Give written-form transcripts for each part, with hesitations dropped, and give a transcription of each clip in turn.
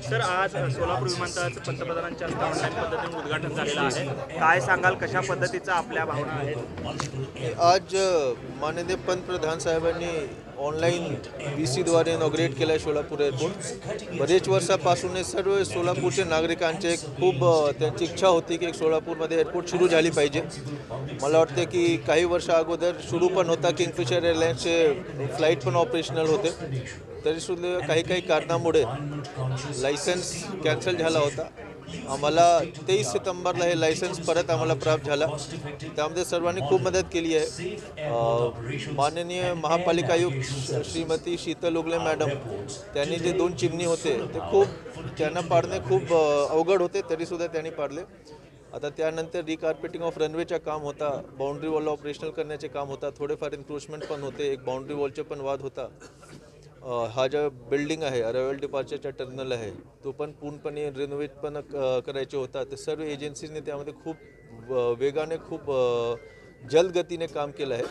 Sir आज सोलापूर विमानतळाचं पंतप्रधानांच्या हस्ते ऑनलाईन पद्धतीने उद्घाटन झालेलं आहे. काय सांगाल, कशा पद्धतीचा आपल्या भावना आहेत? आज माननीय पंतप्रधान साहेबांनी ऑनलाईन VC द्वारे इनॉग्रेट केलं आहे सोलापूर एअरपोर्ट. बरेच वर्षापासून सर्व सोलापूरचे नागरिकांचे खूप त्यांची इच्छा होती की सोलापूरमध्ये एअरपोर्ट सुरू झाली पाहिजे. मला वाटते की काही वर्षा अगोदर सुरू पण होता, किंगफिशर एअरलाईन्सचे फ्लाईट पण ऑपरेशनल होते. तरीसुद्धा काही कारणामुळे लायसन्स कॅन्सल झाला होता. आम्हाला 23 सप्टेंबरला हे लायसन्स परत आम्हाला प्राप्त झाला. त्यामध्ये सर्वांनी खूप मदत केली आहे. माननीय महापालिका आयुक्त श्रीमती शीतल उगले मॅडम, त्यांनी जे 2 चिमणी होते ते त्यांना पाडणे खूप अवघड होते, तरीसुद्धा त्यांनी पाडले. आता त्यानंतर रिकार्पेटिंग ऑफ रनवेचा काम होता, बाउंड्री वॉल ऑपरेशनल करण्याचे काम होता, थोडेफार इन्क्रोचमेंट पण होते, एक बाउंड्री वॉलचे पण वाद होता. हा जो बिल्डिंग आहे, अरायवल डिपार्चरचा टर्मिनल आहे, तो पण पूर्णपणे रिनोव्हेट पण करायचे होता. तर सर्व एजन्सीजने त्यामध्ये खूप वेगाने खूप जलद गतीने काम केलं आहे.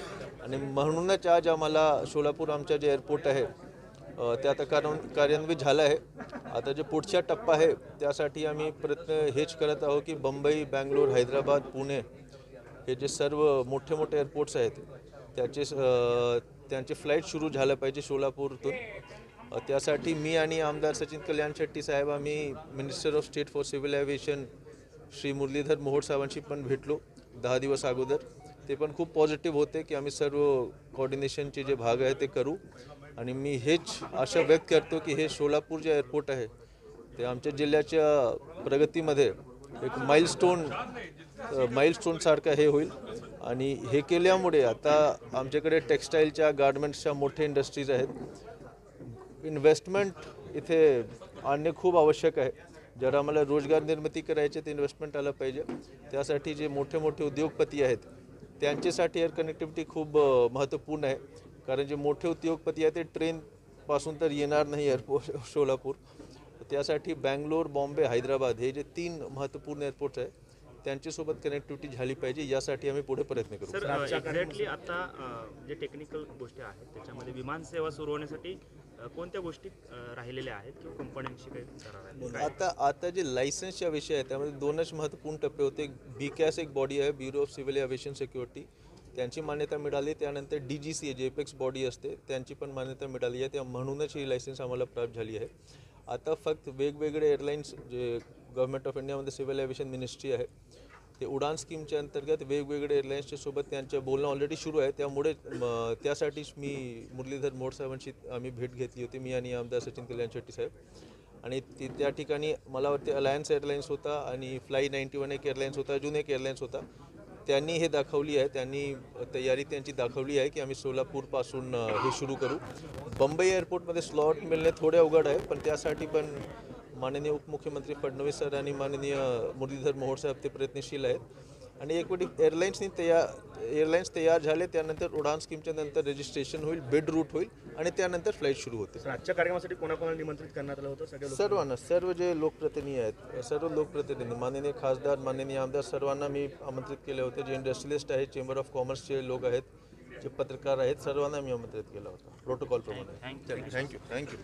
आणि म्हणूनच आज आम्हाला सोलापूर आमचा जे एअरपोर्ट आहे ते आता कार्यान्वित झालं आहे. आता जे पुढचा टप्पा आहे त्यासाठी आम्ही प्रयत्न हेच करत आहोत की मुंबई, बँगलोर, हैदराबाद, पुणे हे जे सर्व मोठे मोठे एअरपोर्ट्स आहेत त्यांचे फ्लाईट सुरू झालं पाहिजे सोलापूरतून. त्यासाठी मी आणि आमदार सचिन कल्याण शेट्टी साहेब आम्ही minister of state for civil aviation Shri Muralidhar Mohol साहेबांशी पण भेटलो 10 दिवस अगोदर. ते पण खूप पॉझिटिव्ह होते की आम्ही सर्व कोऑर्डिनेशनचे जे भाग आहे ते करू. आणि मी हेच आशा व्यक्त करतो की हे सोलापूर जे एअरपोर्ट आहे ते आमच्या जिल्ह्याच्या प्रगतीमध्ये एक माइलस्टोन सारखं हे होईल. आणि हे केल्यामुळे आता आमच्याकडे टेक्स्टाईलच्या, गार्मेंट्सच्या मोठे इंडस्ट्रीज आहेत. इन्व्हेस्टमेंट इथे आणणे खूप आवश्यक आहे. जर आम्हाला रोजगार निर्मिती करायची तर इन्व्हेस्टमेंट आलं पाहिजे. त्यासाठी जे मोठे मोठे उद्योगपती आहेत त्यांच्यासाठी एअर कनेक्टिव्हिटी खूप महत्त्वपूर्ण आहे. कारण जे मोठे उद्योगपती आहेत ते ट्रेनपासून तर येणार नाही एअरपोर्ट सोलापूर. त्यासाठी बँगलोर, बॉम्बे, हैदराबाद हे जे 3 महत्त्वपूर्ण एअरपोर्ट्स आहेत त्यांच्यासोबत कनेक्टिव्हिटी झाली पाहिजे. यासाठी आम्ही पुढे प्रयत्न करू. सर एक्झॅक्टली आता जे टेक्निकल गोष्टी आहेत त्याच्यामध्ये विमानसेवा सुरू होण्यासाठी कोणत्या गोष्टी राहिलेल्या आहेत किंवा कंपन्यांशी काही करार आहे? आता जे लायसन्सच्या विषय आहे त्यामध्ये 2च महत्त्वपूर्ण टप्पे होते. BCAS एक बॉडी आहे, bureau of civil aviation security, त्यांची मान्यता मिळाली. त्यानंतर DGCA जे एपेक्स बॉडी असते त्यांची पण मान्यता मिळाली आहे. त्या म्हणूनच ही लायसन्स आम्हाला प्राप्त झाली आहे. आता फक्त वेगवेगळे एअरलाईन्स जे गव्हर्नमेंट ऑफ इंडियामध्ये सिव्हिल एव्हिएशन मिनिस्ट्री आहे ते उडान स्कीमच्या अंतर्गत वेगवेगळे एअरलाईन्सच्या सोबत त्यांचं बोलणं ऑलरेडी सुरू आहे. त्यामुळे त्यासाठीच मी मुरलीधर मोहोळ साहेबांशी आम्ही भेट घेतली होती, मी आणि आमदार सचिन कल्याण शेट्टी साहेब. आणि त्या ठिकाणी मला वाटते अलायन्स एअरलाईन्स होता आणि फ्लाय 91 एक एअरलाईन्स होता, अजून एक एअरलाईन्स होता. त्यांनी हे दाखवली आहे, त्यांनी तयारी त्यांची दाखवली आहे की आम्ही सोलापूरपासून हे सुरू करू. मुंबई एअरपोर्टमध्ये स्लॉट मिळणे थोडे अवघड आहे, पण त्यासाठी पण माननीय उपमुख्यमंत्री फडणवीस सर आणि माननीय मुरलीधर मोहोळ साहेब ते प्रयत्नशील आहेत. आणि एक वेळी एअरलाईन्स तयार झाले त्यानंतर उडान स्कीमच्या नंतर रजिस्ट्रेशन होईल, बिड रूट होईल आणि त्यानंतर फ्लाईट सुरू होते. आजच्या कार्यक्रमासाठी कोणाकोणाला निमंत्रित करण्यात आलं होतं? सर्वांना, सर्व जे लोकप्रतिनिधी आहेत, सर्व लोकप्रतिनिधी, माननीय खासदार, माननीय आमदार, सर्वांना मी आमंत्रित केले होते. जे इंडस्ट्रियलिस्ट आहेत, चेंबर ऑफ कॉमर्सचे लोक आहेत, जे पत्रकार आहेत, सर्वांना मी आमंत्रित केलं होतं प्रोटोकॉलप्रमाणे. थँक्यू.